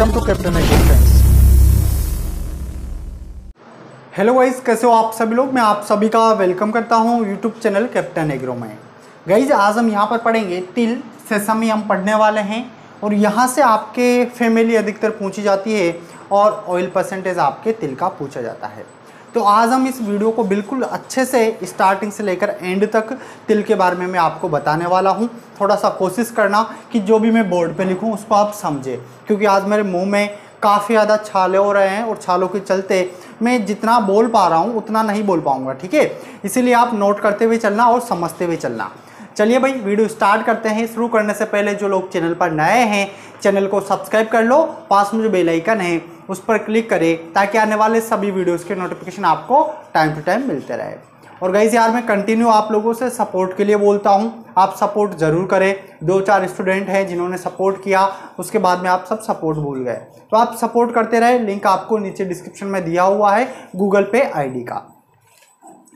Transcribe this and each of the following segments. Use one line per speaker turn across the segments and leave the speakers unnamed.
Welcome to Captain Agro friends. Hello guys, कैसे हो आप सभी लोग। मैं आप सभी का वेलकम करता हूं यूट्यूब चैनल कैप्टन एग्रो में। गाइस आज हम यहां पर पढ़ेंगे तिल सेसमी हम पढ़ने वाले हैं और यहां से आपके फैमिली अधिकतर पूछी जाती है और ऑयल परसेंटेज आपके तिल का पूछा जाता है। तो आज हम इस वीडियो को बिल्कुल अच्छे से स्टार्टिंग से लेकर एंड तक तिल के बारे में मैं आपको बताने वाला हूं। थोड़ा सा कोशिश करना कि जो भी मैं बोर्ड पे लिखूं उसको आप समझें, क्योंकि आज मेरे मुंह में काफ़ी ज़्यादा छाले हो रहे हैं और छालों के चलते मैं जितना बोल पा रहा हूं उतना नहीं बोल पाऊंगा, ठीक है। इसीलिए आप नोट करते हुए चलना और समझते हुए चलना। चलिए भाई वीडियो स्टार्ट करते हैं। शुरू करने से पहले जो लोग चैनल पर नए हैं चैनल को सब्सक्राइब कर लो, पास में जो बेल आइकन है उस पर क्लिक करें ताकि आने वाले सभी वीडियोस के नोटिफिकेशन आपको टाइम टू टाइम मिलते रहे। और गाइस यार मैं कंटिन्यू आप लोगों से सपोर्ट के लिए बोलता हूं, आप सपोर्ट ज़रूर करें। 2-4 स्टूडेंट हैं जिन्होंने सपोर्ट किया, उसके बाद में आप सब सपोर्ट भूल गए, तो आप सपोर्ट करते रहे। लिंक आपको नीचे डिस्क्रिप्शन में दिया हुआ है गूगल पे आईडी का।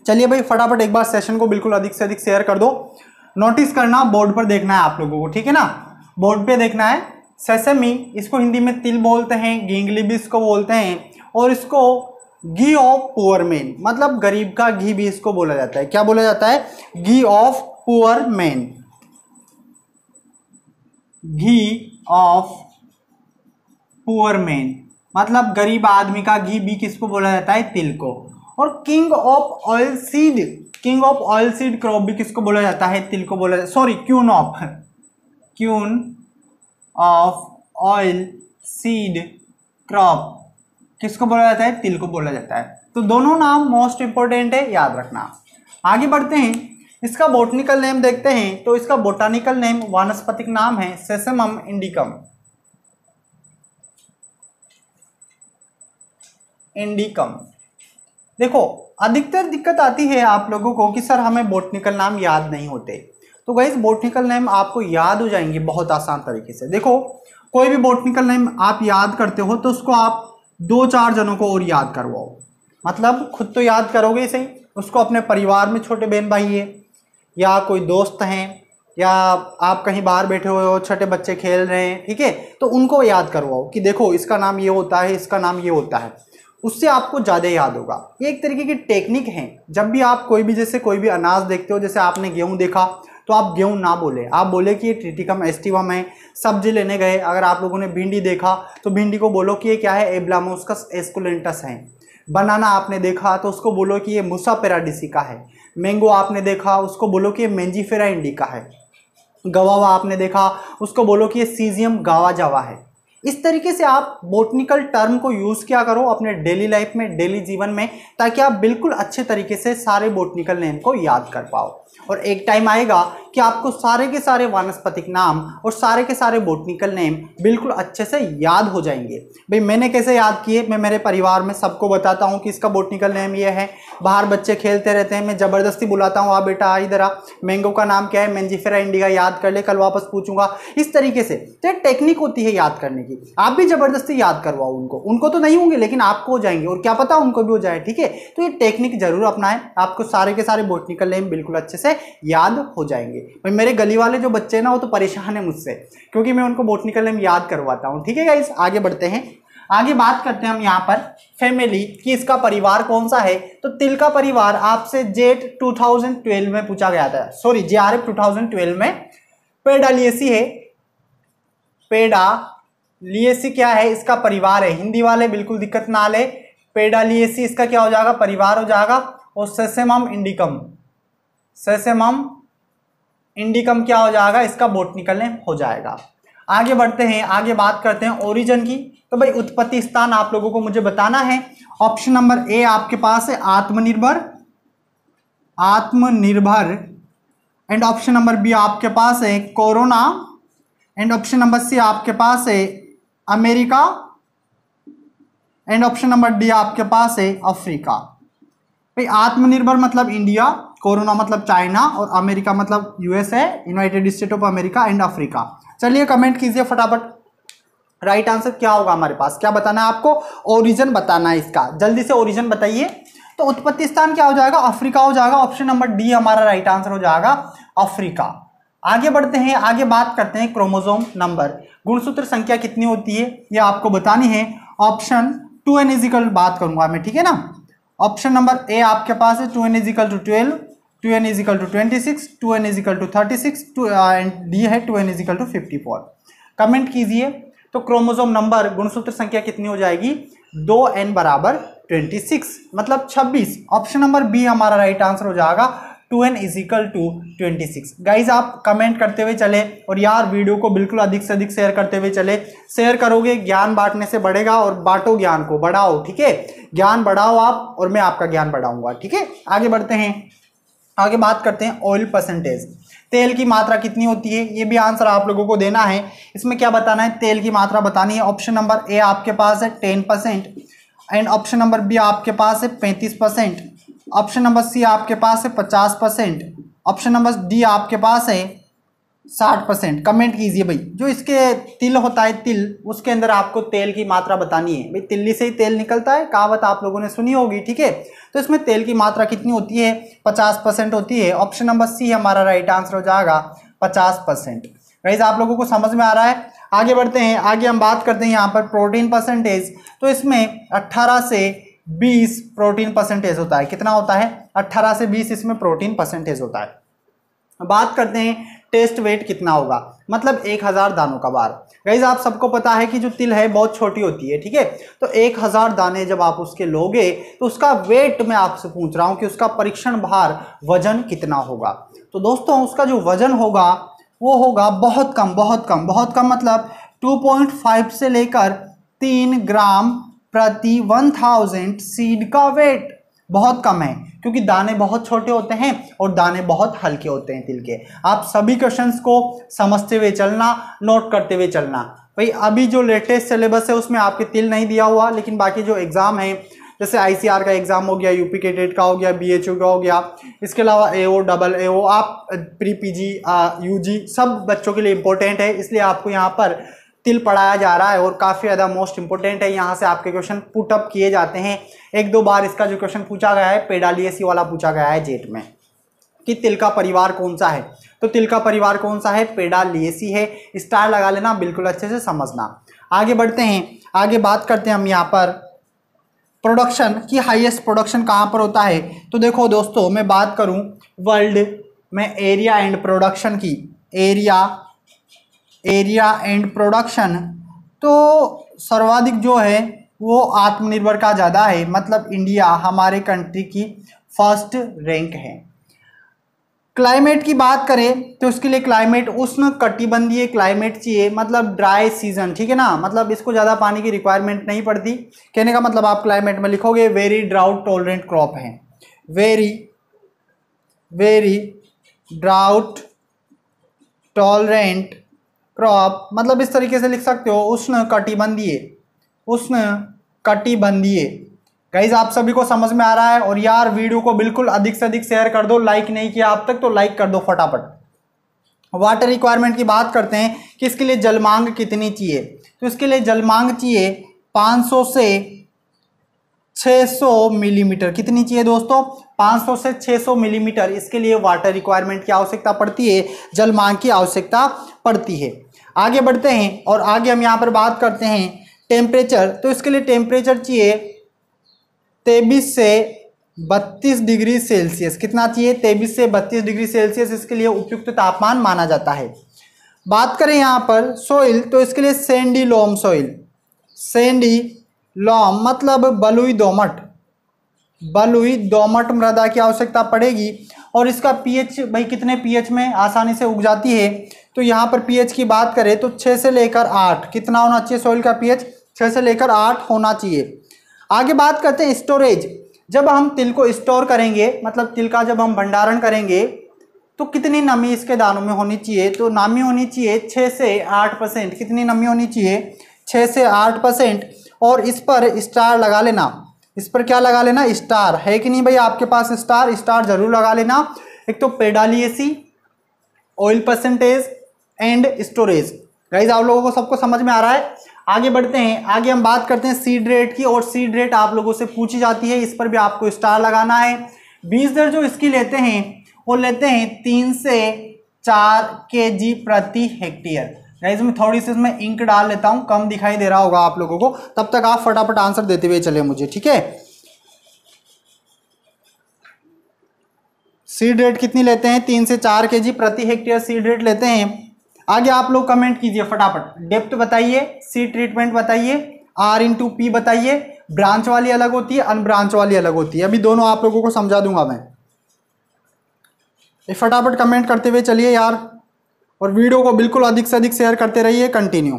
चलिए भाई फटाफट एक बार सेशन को बिल्कुल अधिक से अधिक शेयर कर दो। नोटिस करना, बोर्ड पर देखना है आप लोगों को, ठीक है ना। बोर्ड पे देखना है। सेसमी इसको हिंदी में तिल बोलते हैं, गिंगली भी इसको बोलते हैं और इसको घी ऑफ पुअर मैन मतलब गरीब का घी भी इसको बोला जाता है। क्या बोला जाता है? Ghee of poor man, ghee of poor man मतलब गरीब आदमी का घी भी किसको बोला जाता है? तिल को। और king of oil seed, king of oil seed crop भी किसको बोला जाता है? तिल को बोला, sorry queen of oil seed crop किसको बोला जाता है? तिल को बोला जाता है। तो दोनों नाम मोस्ट इंपॉर्टेंट है, याद रखना। आगे बढ़ते हैं, इसका बोटनिकल नेम देखते हैं। तो इसका बोटानिकल नेम, वानस्पतिक नाम है सेसमम इंडिकम। इंडिकम। देखो अधिकतर दिक्कत आती है आप लोगों को कि सर हमें बोटनिकल नाम याद नहीं होते। तो गाइस बोटनिकल नेम आपको याद हो जाएंगे बहुत आसान तरीके से। देखो कोई भी बोटनिकल नेम आप याद करते हो तो उसको आप 2-4 जनों को और याद करवाओ। मतलब खुद तो याद करोगे सही, उसको अपने परिवार में छोटे बहन भाई है या कोई दोस्त हैं या आप कहीं बाहर बैठे हुए हो, छोटे बच्चे खेल रहे हैं, ठीक है, तो उनको याद करवाओ कि देखो इसका नाम ये होता है, इसका नाम ये होता है। उससे आपको ज़्यादा याद होगा। ये एक तरीके की टेक्निक है। जब भी आप कोई भी जैसे कोई भी अनाज देखते हो, जैसे आपने गेहूँ देखा तो आप गेहूँ ना बोले, आप बोले कि ये ट्रिटिकम एस्टिवम है। सब्जी लेने गए, अगर आप लोगों ने भिंडी देखा तो भिंडी को बोलो कि ये क्या है? एब्लामोस्कस एस्कुलेंटस है। बनाना आपने देखा तो उसको बोलो कि ये मुसा पेराडिसिका है। मैंगो आपने देखा उसको बोलो कि ये मेंजीफेरा इंडिका है। गवावा आपने देखा उसको बोलो कि ये सीजियम गावा जावा है। इस तरीके से आप बोटनिकल टर्म को यूज़ किया करो अपने डेली लाइफ में, डेली जीवन में, ताकि आप बिल्कुल अच्छे तरीके से सारे बोटनिकल नेम को याद कर पाओ। और एक टाइम आएगा कि आपको सारे के सारे वानस्पतिक नाम और सारे के सारे बोटनिकल नेम बिल्कुल अच्छे से याद हो जाएंगे। भाई मैंने कैसे याद किए? मैं मेरे परिवार में सबको बताता हूँ कि इसका बोटनिकल नेम ये है। बाहर बच्चे खेलते रहते हैं, मैं ज़बरदस्ती बुलाता हूँ, आ बेटा आ इधर आ, मैंगो का नाम क्या है? मेंजीफेरा इंडिका, याद कर ले, कल वापस पूछूंगा। इस तरीके से तो एक टेक्निक होती है याद करने की। आप भी ज़बरदस्ती याद करवाओ उनको तो नहीं होंगे लेकिन आपको हो जाएंगे और क्या पता उनको भी हो जाए, ठीक है। तो ये टेक्निक जरूर अपनाएं, आपको सारे के सारे बोटनिकल नेम बिल्कुल अच्छे से याद हो जाएंगे। भाई मेरे गली वाले जो बच्चे ना वो तो परेशान है मुझसे, क्योंकि मैं उनको बोटनिकल नेम याद करवाता हूँ, ठीक है गाइस। आगे बढ़ते हैं, आगे बात करते हैं हम यहाँ पर फैमिली कि इसका परिवार कौन सा है। तो तिल का परिवार आपसे जेट 2012 में पूछा गया था, सॉरी JRF 2012 में। पेडालिएसी है। पेडालिएसी क्या है? इसका परिवार है। हिंदी वाले बिल्कुल दिक्कत ना ले, पेडालिएसी इसका क्या हो जाएगा? परिवार हो जाएगा। और सेसेमम इंडिकम, सेसेमम इंडिकम क्या हो जाएगा? इसका बोटनिकल नेम हो जाएगा। आगे बढ़ते हैं, आगे बात करते हैं ओरिजिन की। तो भाई उत्पत्ति स्थान आप लोगों को मुझे बताना है। ऑप्शन नंबर ए आपके पास है आत्मनिर्भर, आत्मनिर्भर। एंड ऑप्शन नंबर बी आपके पास है corona. And option number C आपके पास है America. And option number D आपके पास है अफ्रीका। भाई आत्मनिर्भर मतलब इंडिया, कोरोना मतलब चाइना और अमेरिका मतलब USA, United State of America and Africa. चलिए कमेंट कीजिए फटाफट, राइट आंसर क्या होगा हमारे पास? क्या बताना है आपको? ओरिजिन बताना है इसका, जल्दी से ओरिजिन बताइए। तो उत्पत्ति स्थान क्या हो जाएगा? अफ्रीका हो जाएगा। ऑप्शन नंबर डी हमारा राइट आंसर हो जाएगा, अफ्रीका। आगे बढ़ते हैं, आगे बात करते हैं क्रोमोसोम नंबर। गुणसूत्र संख्या कितनी होती है ये आपको बतानी है। ऑप्शन 2n इजिकल बात करूंगा मैं, ठीक है ना। ऑप्शन नंबर ए आपके पास है 2n equal to 12, 2n equal to 26, 2n equal to 36 and D है 2n इजिकल टू 54। कमेंट कीजिए। तो क्रोमोसोम नंबर गुणसूत्र संख्या कितनी हो जाएगी, 2n बराबर 26 मतलब 26। ऑप्शन नंबर बी हमारा राइट आंसर हो जाएगा 2n इजिकल टू 26। गाइज आप कमेंट करते हुए चले और यार वीडियो को बिल्कुल अधिक से अधिक शेयर करते हुए चले। शेयर करोगे ज्ञान बांटने से बढ़ेगा, और बांटो ज्ञान को, बढ़ाओ, ठीक है। ज्ञान बढ़ाओ आप और मैं आपका ज्ञान बढ़ाऊंगा, ठीक है। आगे बढ़ते हैं, आगे बात करते हैं ऑयल परसेंटेज। तेल की मात्रा कितनी होती है, ये भी आंसर आप लोगों को देना है। इसमें क्या बताना है, तेल की मात्रा बतानी है। ऑप्शन नंबर ए आपके पास है 10% एंड ऑप्शन नंबर बी आपके पास है 35%, ऑप्शन नंबर सी आपके पास है 50%, ऑप्शन नंबर डी आपके पास है 60%। कमेंट कीजिए भाई। जो इसके तिल होता है, तिल, उसके अंदर आपको तेल की मात्रा बतानी है। भाई तिल्ली से ही तेल निकलता है, कहावत आप लोगों ने सुनी होगी, ठीक है। तो इसमें तेल की मात्रा कितनी होती है, 50% होती है। ऑप्शन नंबर सी हमारा राइट आंसर हो जाएगा 50%। गाइस आप लोगों को समझ में आ रहा है। आगे बढ़ते हैं, आगे हम बात करते हैं यहाँ पर प्रोटीन परसेंटेज। तो इसमें 18 से 20 प्रोटीन परसेंटेज होता है। कितना होता है, 18 से 20 इसमें प्रोटीन परसेंटेज होता है। बात करते हैं टेस्ट वेट कितना होगा, मतलब 1000 दानों का बार। गाइस आप सबको पता है कि जो तिल है बहुत छोटी होती है, ठीक है। तो 1000 दाने जब आप उसके लोगे तो उसका वेट मैं आपसे पूछ रहा हूं कि उसका परीक्षण भार वजन कितना होगा। तो दोस्तों उसका जो वजन होगा वो होगा बहुत कम, बहुत कम, बहुत कम, मतलब 2.5 से लेकर 3 ग्राम प्रति 1000 सीड का वेट। बहुत कम है क्योंकि दाने बहुत छोटे होते हैं और दाने बहुत हल्के होते हैं तिल के। आप सभी क्वेश्चंस को समझते हुए चलना, नोट करते हुए चलना। भाई अभी जो लेटेस्ट सिलेबस है उसमें आपके तिल नहीं दिया हुआ, लेकिन बाकी जो एग्जाम है जैसे आईसीआर का एग्जाम हो गया, यूपी के टेट का हो गया, बीएचयू का हो गया, इसके अलावा एओ, डबल एओ, आप प्री पीजी, यूजी, सब बच्चों के लिए इंपॉर्टेंट है। इसलिए आपको यहाँ पर तिल पढ़ाया जा रहा है और काफ़ी ज़्यादा मोस्ट इंपोर्टेंट है। यहाँ से आपके क्वेश्चन पुटअप किए जाते हैं। 1-2 बार इसका जो क्वेश्चन पूछा गया है पेडालियसी वाला पूछा गया है जेट में, कि तिल का परिवार कौन सा है। तो तिल का परिवार कौन सा है, पेडालियसी है। स्टार लगा लेना, बिल्कुल अच्छे से समझना। आगे बढ़ते हैं, आगे बात करते हैं हम यहाँ पर प्रोडक्शन की। हाईएस्ट प्रोडक्शन कहाँ पर होता है, तो देखो दोस्तों मैं बात करूँ वर्ल्ड में एरिया एंड प्रोडक्शन की, एरिया एंड प्रोडक्शन, तो सर्वाधिक जो है वो आत्मनिर्भर का ज़्यादा है, मतलब इंडिया हमारे कंट्री की फर्स्ट रैंक है। क्लाइमेट की बात करें तो उसके लिए क्लाइमेट उष्ण कटिबंधीय क्लाइमेट चाहिए, मतलब ड्राई सीजन, ठीक है ना। मतलब इसको ज़्यादा पानी की रिक्वायरमेंट नहीं पड़ती। कहने का मतलब आप क्लाइमेट में लिखोगे वेरी ड्राउट टॉलरेंट क्रॉप है, वेरी ड्राउट टॉलरेंट क्रॉप, मतलब इस तरीके से लिख सकते हो उष्ण कटिबंधीय। गाइज आप सभी को समझ में आ रहा है। और यार वीडियो को बिल्कुल अधिक से अधिक शेयर कर दो, लाइक नहीं किया आप तक तो लाइक कर दो फटाफट। वाटर रिक्वायरमेंट की बात करते हैं कि इसके लिए जलमांग कितनी चाहिए, तो इसके लिए जलमांग चाहिए 500 से 600 मिलीमीटर। कितनी चाहिए दोस्तों, 500 से 600 मिलीमीटर। इसके लिए वाटर रिक्वायरमेंट की आवश्यकता पड़ती है, जलमांग की आवश्यकता पड़ती है। आगे बढ़ते हैं और आगे हम यहाँ पर बात करते हैं टेम्परेचर। तो इसके लिए टेम्परेचर चाहिए 23 से 32 डिग्री सेल्सियस। कितना चाहिए, 23 से 32 डिग्री सेल्सियस इसके लिए उपयुक्त तापमान माना जाता है। बात करें यहाँ पर सोइल, तो इसके लिए सैंडी लोम सोइल, सैंडी लॉम मतलब बलुई दोमट मृदा की आवश्यकता पड़ेगी। और इसका पीएच भाई कितने पीएच में आसानी से उग जाती है, तो यहाँ पर पीएच की बात करें तो 6 से लेकर 8। कितना होना चाहिए सॉइल का पीएच, 6 से लेकर 8 होना चाहिए। आगे बात करते हैं स्टोरेज। जब हम तिल को स्टोर करेंगे, मतलब तिल का जब हम भंडारण करेंगे, तो कितनी नमी इसके दानों में होनी चाहिए, तो नमी होनी चाहिए 6 से 8%। कितनी नमी होनी चाहिए, 6 से 8%। और इस पर स्टार लगा लेना, इस पर क्या लगा लेना, स्टार है कि नहीं भाई आपके पास, स्टार जरूर लगा लेना। एक तो पेडालियसी, oil percentage and storage. Guys आप लोगों को सबको समझ में आ रहा है। आगे बढ़ते हैं, आगे हम बात करते हैं सीड रेट की। और सीड रेट आप लोगों से पूछी जाती है, इस पर भी आपको स्टार लगाना है। बीज दर जो इसकी लेते हैं वो लेते हैं 3 से 4 kg प्रति हेक्टेयर। गाइस मैं थोड़ी सी इसमें इंक डाल लेता हूं, कम दिखाई दे रहा होगा आप लोगों को, तब तक आप फटाफट आंसर देते हुए चले मुझे, ठीक है। सीड रेट कितनी लेते हैं? 3 से 4 kg प्रति हेक्टेयर सीड रेट लेते हैं। आगे आप लोग कमेंट कीजिए फटाफट, डेप्थ बताइए, सीड ट्रीटमेंट बताइए, R इंटू पी बताइए। ब्रांच वाली अलग होती है, अनब्रांच वाली अलग होती है, अभी दोनों आप लोगों को समझा दूंगा मैं। फटाफट कमेंट करते हुए चलिए यार, और वीडियो को बिल्कुल अधिक से अधिक शेयर करते रहिए। कंटिन्यू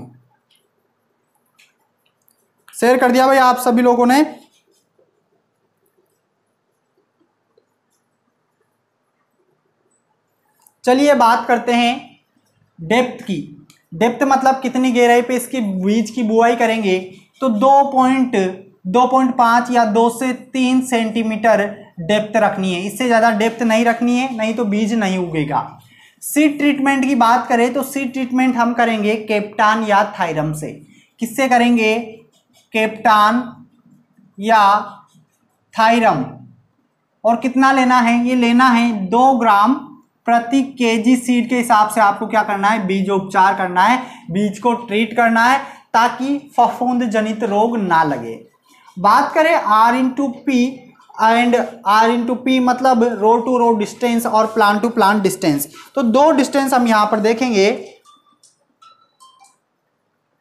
शेयर कर दिया भाई आप सभी लोगों ने। चलिए बात करते हैं डेप्थ की। डेप्थ मतलब कितनी गहराई पे इसकी बीज की बुआई करेंगे, तो 2.5 या 2 से 3 सेंटीमीटर डेप्थ रखनी है, इससे ज़्यादा डेप्थ नहीं रखनी है, नहीं तो बीज नहीं उगेगा। सीड ट्रीटमेंट की बात करें तो सीड ट्रीटमेंट हम करेंगे कैप्टान या थायरम से। किससे करेंगे? कैप्टान या थायरम। और कितना लेना है? ये लेना है 2 ग्राम प्रति केजी सीड के हिसाब से आपको क्या करना है? बीज उपचार करना है, बीज को ट्रीट करना है ताकि फफूंद जनित रोग ना लगे। बात करें R into P and R into P मतलब रो टू रो डिस्टेंस और प्लांट टू प्लांट डिस्टेंस, तो 2 डिस्टेंस हम यहां पर देखेंगे।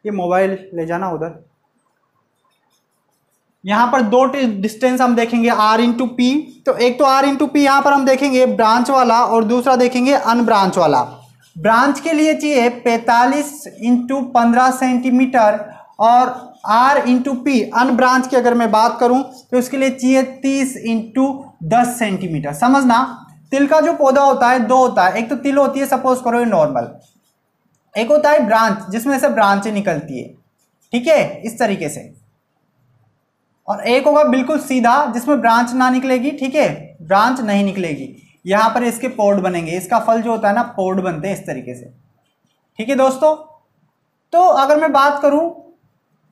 ये मोबाइल ले जाना उधर। यहां पर 2 डिस्टेंस हम देखेंगे R इंटू पी, तो एक तो R इंटू पी यहां पर हम देखेंगे ब्रांच वाला और दूसरा देखेंगे अनब्रांच वाला। ब्रांच के लिए चाहिए 45 इंटू 15 सेंटीमीटर और R इंटू पी अनब्रांच की अगर मैं बात करूं तो इसके लिए चाहिए 30 इंटू 10 सेंटीमीटर। समझना, तिल का जो पौधा होता है 2 होता है, एक तो तिल होती है सपोज करो ये नॉर्मल, एक होता है ब्रांच जिसमें से ब्रांचें निकलती है, ठीक है, इस तरीके से, और एक होगा बिल्कुल सीधा जिसमें ब्रांच ना निकलेगी, ठीक है, ब्रांच नहीं निकलेगी। यहां पर इसके पोड बनेंगे, इसका फल जो होता है ना पोड बनते हैं इस तरीके से, ठीक है दोस्तों। तो अगर मैं बात करूं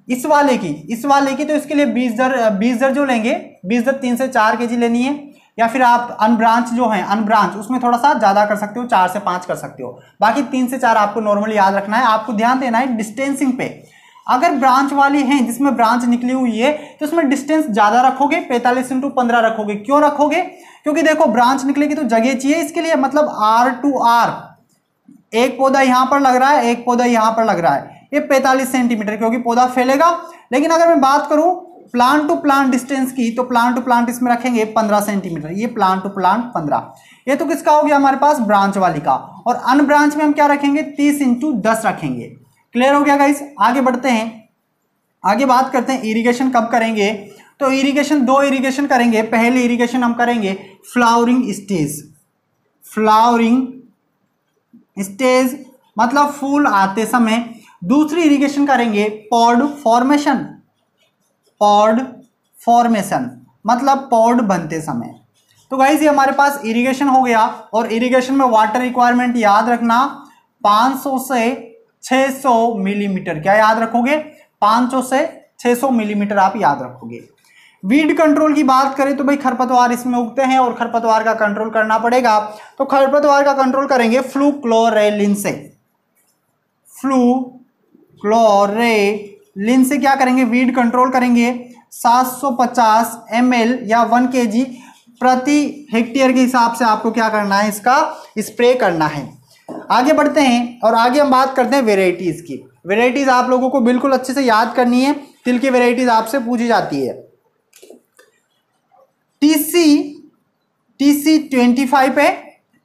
इस वाले की तो इसके लिए बीज दर जो लेंगे, बीज दर 3 से 4 kg लेनी है, या फिर आप अनब्रांच जो है अनब्रांच उसमें थोड़ा सा ज्यादा कर सकते हो, 4 से 5 कर सकते हो, बाकी 3 से 4 आपको नॉर्मली याद रखना है। आपको ध्यान देना है डिस्टेंसिंग पे। अगर ब्रांच वाली है जिसमें ब्रांच निकली हुई है तो उसमें डिस्टेंस ज्यादा रखोगे, 45 इंटू 15 रखोगे। क्यों रखोगे? क्योंकि देखो ब्रांच निकलेगी तो जगह चाहिए इसके लिए, मतलब R टू R, एक पौधा यहां पर लग रहा है, एक पौधा यहां पर लग रहा है, ये 45 सेंटीमीटर क्योंकि पौधा फैलेगा। लेकिन अगर मैं बात करूं प्लांट टू प्लांट डिस्टेंस की, तो प्लांट टू प्लांट इसमें रखेंगे 15 सेंटीमीटर, ये प्लांट टू प्लांट 15। ये तो किसका हो गया हमारे पास? ब्रांच वाली का। और अनब्रांच में हम क्या रखेंगे? 30 इंटू 10 रखेंगे। क्लियर हो गया गाइस? आगे बढ़ते हैं, आगे बात करते हैं इरिगेशन कब करेंगे। तो इरिगेशन 2 इरिगेशन करेंगे। पहले इरिगेशन हम करेंगे फ्लावरिंग स्टेज। फ्लावरिंग स्टेज मतलब फूल आते समय। दूसरी इरिगेशन करेंगे पॉड फॉर्मेशन। पॉड फॉर्मेशन मतलब पॉड बनते समय। तो गाइस ये हमारे पास इरिगेशन हो गया। और इरिगेशन में वाटर रिक्वायरमेंट याद रखना 500 से 600 मिलीमीटर। क्या याद रखोगे? 500 से 600 मिलीमीटर आप याद रखोगे। वीड कंट्रोल की बात करें तो भाई खरपतवार इसमें उगते हैं और खरपतवार का कंट्रोल करना पड़ेगा। तो खरपतवार का कंट्रोल करेंगे फ्लूक्लोरेलिन से। फ्लूक्लोरेलिन से क्या करेंगे? वीड कंट्रोल करेंगे। 750 ml या 1 kg प्रति हेक्टेयर के हिसाब से आपको क्या करना है? इसका स्प्रे करना है। आगे बढ़ते हैं और आगे हम बात करते हैं वेराइटीज की। वेराइटीज आप लोगों को बिल्कुल अच्छे से याद करनी है। तिल की वेराइटीज आपसे पूछी जाती है। TC 25 है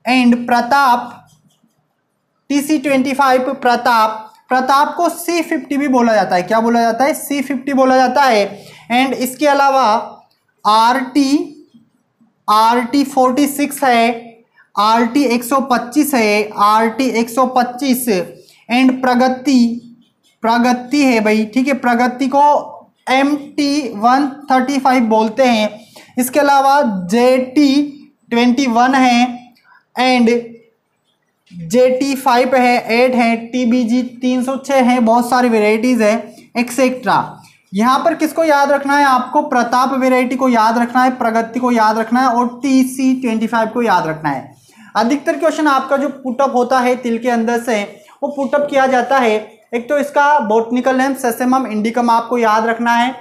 एंड प्रताप TC 25 प्रताप को C50 भी बोला जाता है। क्या बोला जाता है? C50 बोला जाता है। एंड इसके अलावा RT 46 है, RT 125 है, RT 125 एंड प्रगति है भाई, ठीक है। प्रगति को MT 135 बोलते हैं। इसके अलावा JT 21 है एंड JT 5 है, 8 है, TBG 306 है, बहुत सारी वेराइटीज है एक्सेट्रा। यहाँ पर किसको याद रखना है? आपको प्रताप वेराइटी को याद रखना है, प्रगति को याद रखना है और TC 25 को याद रखना है। अधिकतर क्वेश्चन आपका जो पुटअप होता है तिल के अंदर से वो पुटअप किया जाता है। एक तो इसका बॉटनिकल नेम सेसेमम इंडिकम आपको याद रखना है,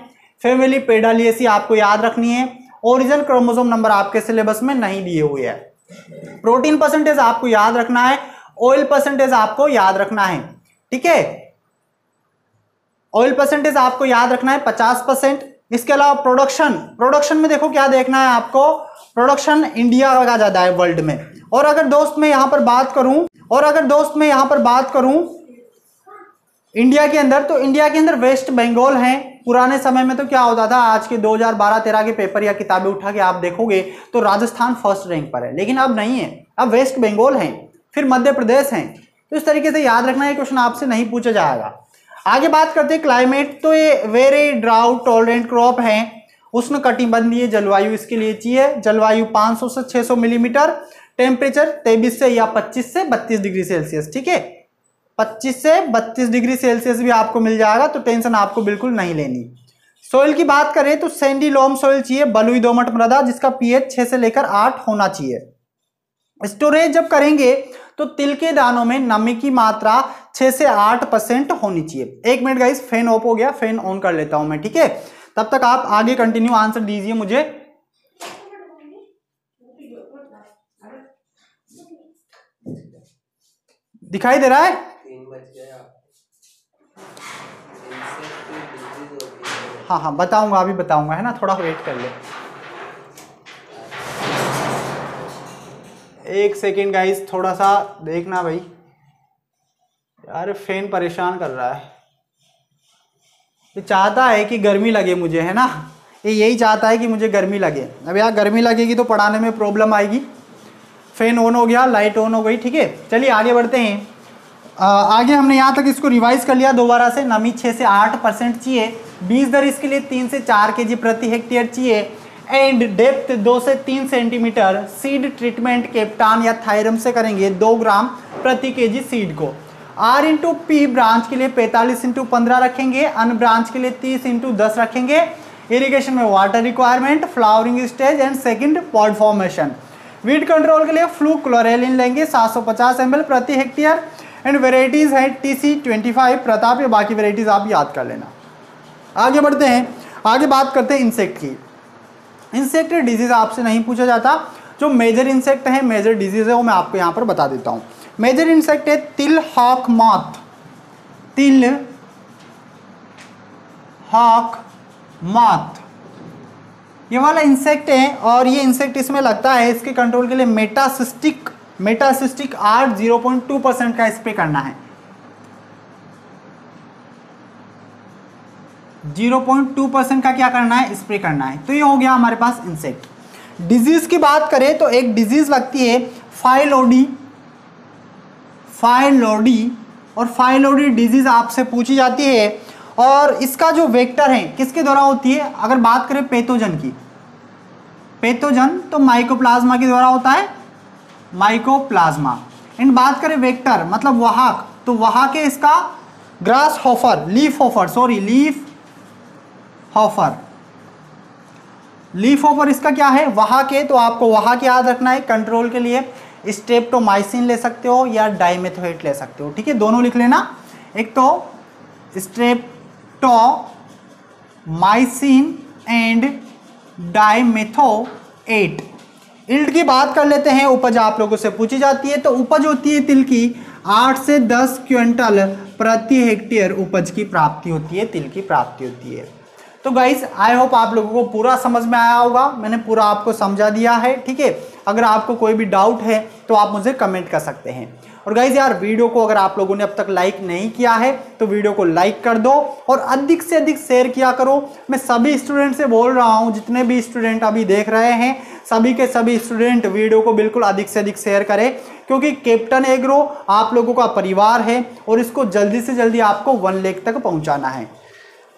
फैमिली पेडालिएसी आपको याद रखनी है, ओरिजिन क्रोमोसोम नंबर आपके सिलेबस में नहीं दिए हुए हैं, प्रोटीन परसेंटेज आपको याद रखना है, ऑयल परसेंटेज आपको याद रखना है, ठीक है। ऑयल परसेंटेज आपको याद रखना है 50%। इसके अलावा प्रोडक्शन में देखो क्या देखना है आपको, प्रोडक्शन इंडिया का ज्यादा है वर्ल्ड में। और अगर दोस्त मैं यहां पर बात करूं इंडिया के अंदर, तो इंडिया के अंदर वेस्ट बंगाल है। पुराने समय में तो क्या होता था, आज के 2012-13 के पेपर या किताबें उठा के आप देखोगे तो राजस्थान फर्स्ट रैंक पर है, लेकिन अब नहीं है, अब वेस्ट बंगाल है, फिर मध्य प्रदेश है। तो इस तरीके से याद रखना है, क्वेश्चन आपसे नहीं पूछा जाएगा। आगे बात करते हैं क्लाइमेट, तो ये वेरी ड्राउट टॉलरेंट क्रॉप है, उष्ण कटिबंधीय जलवायु इसके लिए चाहिए। जलवायु 500 से 600 मिलीमीटर, टेम्परेचर 23 से या 25 से 32 डिग्री सेल्सियस, ठीक है। 25 से 32 डिग्री सेल्सियस भी आपको मिल जाएगा, तो टेंशन आपको बिल्कुल नहीं लेनी। सोइल की बात करें तो सैंडी लोम सोइल चाहिए, बलुई दोमट मृदा जिसका पीएच 6 से लेकर 8 होना चाहिए। स्टोरेज जब करेंगे तो तिल के दानों में नमी की मात्रा 6 से 8% होनी चाहिए। एक मिनट गाइस, फैन ऑफ हो गया, फैन ऑन कर लेता हूं मैं, ठीक है। तब तक आप आगे कंटिन्यू आंसर दीजिए मुझे। दिखाई दे रहा है? हाँ बताऊंगा, अभी बताऊंगा, है ना, थोड़ा वेट कर ले। एक सेकेंड गाइस, थोड़ा सा देखना भाई, यार फैन परेशान कर रहा है। ये चाहता है कि गर्मी लगे मुझे, है ना, ये यही चाहता है कि मुझे गर्मी लगे। अब यार गर्मी लगेगी तो पढ़ाने में प्रॉब्लम आएगी। फैन ऑन हो गया, लाइट ऑन हो गई, ठीक है। चलिए आगे बढ़ते हैं। आगे हमने यहाँ तक इसको रिवाइज कर लिया दोबारा से। नमी 6 से 8% चाहिए, बीज दर इसके लिए 3 से 4 kg प्रति हेक्टेयर चाहिए, एंड डेप्थ 2 से 3 सेंटीमीटर। सीड ट्रीटमेंट कैप्टान या थायरम से करेंगे 2 ग्राम प्रति केजी सीड को। R/P ब्रांच के लिए 45/15 रखेंगे, अन ब्रांच के लिए 30/10 रखेंगे। इरिगेशन में water requirement, flowering stage and second pod formation. Weed control के लिए फ्लूक्लोरेलिन लेंगे 750 ml प्रति हेक्टेयर, एंड वेराइटीज है TC25 प्रताप, या बाकी वेराइटीज आप याद कर लेना। आगे बढ़ते हैं, आगे बात करते हैं इंसेक्ट की। इंसेक्ट डिजीज आपसे नहीं पूछा जाता, जो मेजर इंसेक्ट है, मेजर डिजीज है, वो मैं आपको यहाँ पर बता देता हूँ। मेजर इंसेक्ट है तिल हॉक मॉथ, तिल हॉक मॉथ, ये वाला इंसेक्ट है। और ये इंसेक्ट इसमें लगता है, इसके कंट्रोल के लिए मेटासिस्टिक R 0.2% का स्प्रे करना है, 0.2% का क्या करना है, स्प्रे करना है। तो ये हो गया हमारे पास इंसेक्ट। डिजीज की बात करें तो एक डिजीज लगती है फाइलोडी, और फाइलोडी डिजीज आपसे पूछी जाती है। और इसका जो वेक्टर है किसके द्वारा होती है, अगर बात करें पैथोजन की, पैथोजन तो माइकोप्लाज्मा के द्वारा होता है, माइकोप्लाज्मा। एंड बात करें वेक्टर मतलब वाहक, तो वाहक है इसका ग्रास हॉफर, लीफ हॉफर इसका क्या है, वाहक है। तो आपको वाहक याद रखना है। कंट्रोल के लिए स्ट्रेप्टोमाइसिन ले सकते हो या डाइमेथोएट ले सकते हो, ठीक है, दोनों लिख लेना। एक तो स्ट्रेप्टोमाइसिन एंड डाइमेथोएट। इल्ड की बात कर लेते हैं, उपज आप लोगों से पूछी जाती है। तो उपज होती है तिल की 8 से 10 क्विंटल प्रति हेक्टेयर उपज की प्राप्ति होती है, तिल की प्राप्ति होती है। तो गाइस आई होप आप लोगों को पूरा समझ में आया होगा, मैंने पूरा आपको समझा दिया है, ठीक है। अगर आपको कोई भी डाउट है तो आप मुझे कमेंट कर सकते हैं। और गाइस यार वीडियो को अगर आप लोगों ने अब तक लाइक नहीं किया है तो वीडियो को लाइक कर दो और अधिक से अधिक शेयर किया करो। मैं सभी स्टूडेंट से बोल रहा हूं, जितने भी स्टूडेंट अभी देख रहे हैं, सभी के सभी स्टूडेंट वीडियो को बिल्कुल अधिक से अधिक शेयर करें, क्योंकि कैप्टन एग्रो आप लोगों का परिवार है और इसको जल्दी से जल्दी आपको 1 लाख तक पहुंचाना है।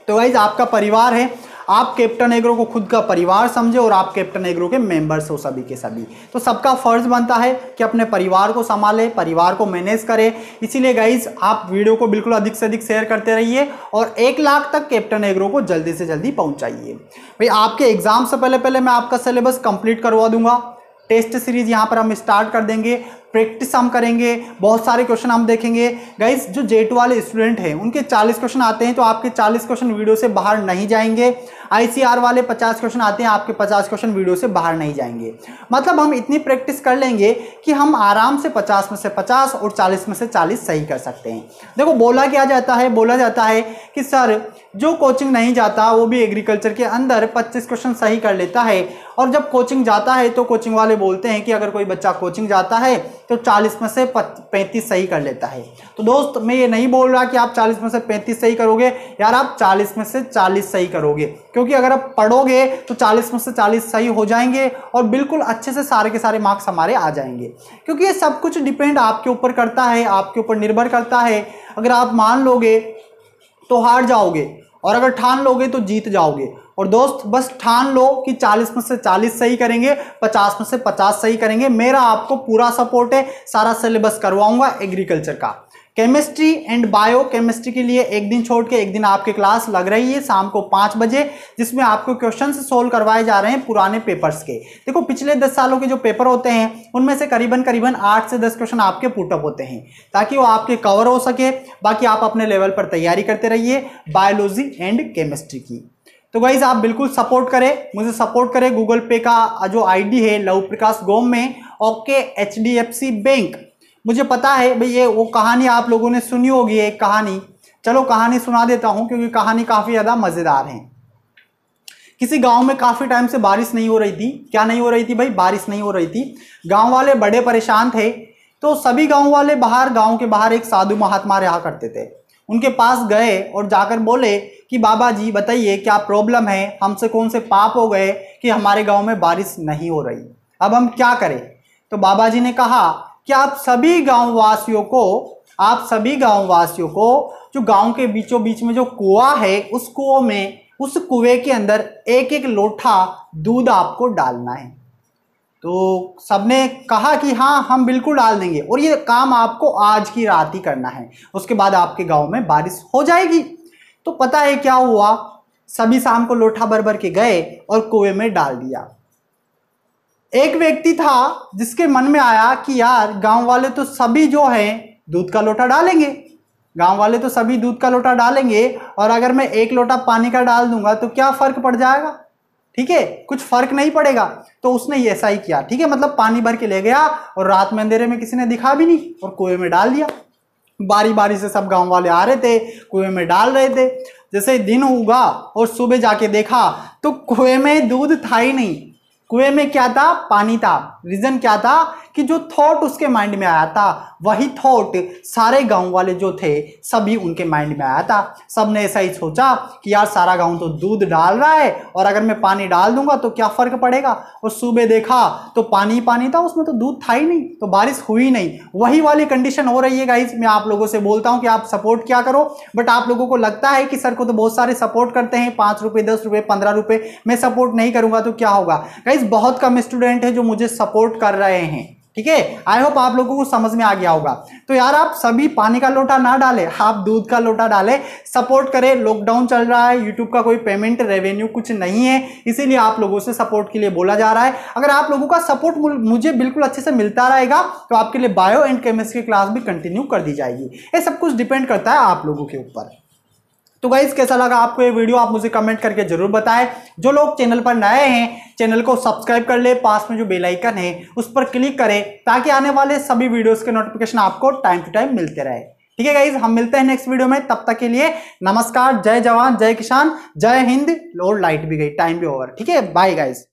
तो गाइज आपका परिवार है, आप कैप्टन एग्रो को खुद का परिवार समझे और आप कैप्टन एग्रो के मेंबर्स हो सभी के सभी। तो सबका फर्ज बनता है कि अपने परिवार को संभाले, परिवार को मैनेज करे। इसीलिए गाइज आप वीडियो को बिल्कुल अधिक से अधिक शेयर करते रहिए और 1 लाख तक कैप्टन एग्रो को जल्दी से जल्दी पहुंचाइए। भाई आपके एग्जाम से पहले मैं आपका सिलेबस कंप्लीट करवा दूंगा। टेस्ट सीरीज यहाँ पर हम स्टार्ट कर देंगे। प्रैक्टिस हम करेंगे, बहुत सारे क्वेश्चन हम देखेंगे। गाइस जो जेट वाले स्टूडेंट हैं उनके 40 क्वेश्चन आते हैं तो आपके 40 क्वेश्चन वीडियो से बाहर नहीं जाएंगे। आईसीआर वाले 50 क्वेश्चन आते हैं, आपके 50 क्वेश्चन वीडियो से बाहर नहीं जाएंगे। मतलब हम इतनी प्रैक्टिस कर लेंगे कि हम आराम से 50 में से 50 और 40 में से 40 सही कर सकते हैं। देखो बोला जाता है कि सर जो कोचिंग नहीं जाता वो भी एग्रीकल्चर के अंदर 25 क्वेश्चन सही कर लेता है, और जब कोचिंग जाता है तो कोचिंग वाले बोलते हैं कि अगर कोई बच्चा कोचिंग जाता है तो 40 में से 35 सही कर लेता है। तो दोस्त मैं ये नहीं बोल रहा कि आप 40 में से 35 सही करोगे यार, आप 40 में से 40 सही करोगे, क्योंकि अगर आप पढ़ोगे तो 40 में से 40 सही हो जाएंगे और बिल्कुल अच्छे से सारे के सारे मार्क्स हमारे आ जाएंगे। क्योंकि ये सब कुछ डिपेंड आपके ऊपर करता है, आपके ऊपर निर्भर करता है। अगर आप मान लोगे तो हार जाओगे, और अगर ठान लोगे तो जीत जाओगे। और दोस्त बस ठान लो कि 40 में से 40 सही करेंगे, 50 में से 50 सही करेंगे। मेरा आपको पूरा सपोर्ट है, सारा सिलेबस करवाऊंगा एग्रीकल्चर का। केमिस्ट्री एंड बायो केमिस्ट्री के लिए एक दिन छोड़ के एक दिन आपकी क्लास लग रही है शाम को 5 बजे, जिसमें आपको क्वेश्चंस सोल्व करवाए जा रहे हैं पुराने पेपर्स के। देखो पिछले 10 सालों के जो पेपर होते हैं उनमें से करीबन 8 से 10 क्वेश्चन आपके पुटअप होते हैं, ताकि वो आपके कवर हो सके। बाकी आप अपने लेवल पर तैयारी करते रहिए बायोलॉजी एंड केमिस्ट्री की। तो गाइज आप बिल्कुल सपोर्ट करें, मुझे सपोर्ट करें। गूगल पे का जो आईडी है लव प्रकाश गोम में ओके HDFC बैंक। मुझे पता है भाई ये वो कहानी आप लोगों ने सुनी होगी, एक कहानी। चलो कहानी सुना देता हूं क्योंकि कहानी काफी ज्यादा मजेदार है। किसी गांव में काफी टाइम से बारिश नहीं हो रही थी। क्या नहीं हो रही थी भाई? बारिश नहीं हो रही थी। गांव वाले बड़े परेशान थे, तो सभी गांव वाले गांव के बाहर एक साधु महात्मा रहा करते थे। उनके पास गए और जाकर बोले कि बाबा जी बताइए क्या प्रॉब्लम है, हमसे कौन से पाप हो गए कि हमारे गांव में बारिश नहीं हो रही, अब हम क्या करें? तो बाबा जी ने कहा कि आप सभी गांववासियों को जो गांव के बीचों बीच में जो कुआं है उस कुएं के अंदर एक एक लोटा दूध आपको डालना है। तो सबने कहा कि हाँ हम बिल्कुल डाल देंगे, और ये काम आपको आज की रात ही करना है, उसके बाद आपके गांव में बारिश हो जाएगी। तो पता है क्या हुआ? सभी शाम को लोटा भर भर के गए और कुएं में डाल दिया। एक व्यक्ति था जिसके मन में आया कि यार गांव वाले तो सभी जो है दूध का लोटा डालेंगे, और अगर मैं एक लोटा पानी का डाल दूंगा तो क्या फर्क पड़ जाएगा? ठीक है, कुछ फर्क नहीं पड़ेगा। तो उसने ऐसा ही किया। ठीक है, मतलब पानी भर के ले गया और रात में अंधेरे में किसी ने दिखा भी नहीं और कुएं में डाल दिया। बारी बारी से सब गांव वाले आ रहे थे, कुएं में डाल रहे थे। जैसे दिन उगा और सुबह जाके देखा तो कुएं में दूध था ही नहीं, कुएं में क्या था? पानी था। रीजन क्या था कि जो थॉट उसके माइंड में आया था वही थॉट सारे गांव वाले जो थे सभी उनके माइंड में आया था। सबने ऐसा ही सोचा कि यार सारा गांव तो दूध डाल रहा है और अगर मैं पानी डाल दूंगा तो क्या फर्क पड़ेगा। और सुबह देखा तो पानी पानी था, उसमें तो दूध था ही नहीं, तो बारिश हुई नहीं। वही वाली कंडीशन हो रही है गाइस। मैं आप लोगों से बोलता हूं कि आप सपोर्ट क्या करो, बट आप लोगों को लगता है कि सर को तो बहुत सारे सपोर्ट करते हैं, 5 रुपए 10 रुपए 15 रुपए, मैं सपोर्ट नहीं करूंगा तो क्या होगा। गाइस बहुत कम स्टूडेंट है जो मुझे सपोर्ट कर रहे हैं। ठीक है, आई होप आप लोगों को समझ में आ गया होगा। तो यार आप सभी पानी का लोटा ना डालें, आप दूध का लोटा डालें, सपोर्ट करें। लॉकडाउन चल रहा है, यूट्यूब का कोई पेमेंट रेवेन्यू कुछ नहीं है, इसीलिए आप लोगों से सपोर्ट के लिए बोला जा रहा है। अगर आप लोगों का सपोर्ट मुझे बिल्कुल अच्छे से मिलता रहेगा तो आपके लिए बायो एंड केमिस्ट्री की क्लास भी कंटिन्यू कर दी जाएगी। ये सब कुछ डिपेंड करता है आप लोगों के ऊपर। तो गाइस कैसा लगा आपको ये वीडियो, आप मुझे कमेंट करके जरूर बताएं। जो लोग चैनल पर नए हैं चैनल को सब्सक्राइब कर ले, पास में जो बेल आइकन है उस पर क्लिक करें ताकि आने वाले सभी वीडियोस के नोटिफिकेशन आपको टाइम टू टाइम मिलते रहे। ठीक है गाइस, हम मिलते हैं नेक्स्ट वीडियो में, तब तक के लिए नमस्कार। जय जवान जय किसान जय हिंद। और लाइट भी गई, टाइम भी ओवर। ठीक है, बाय गाइस।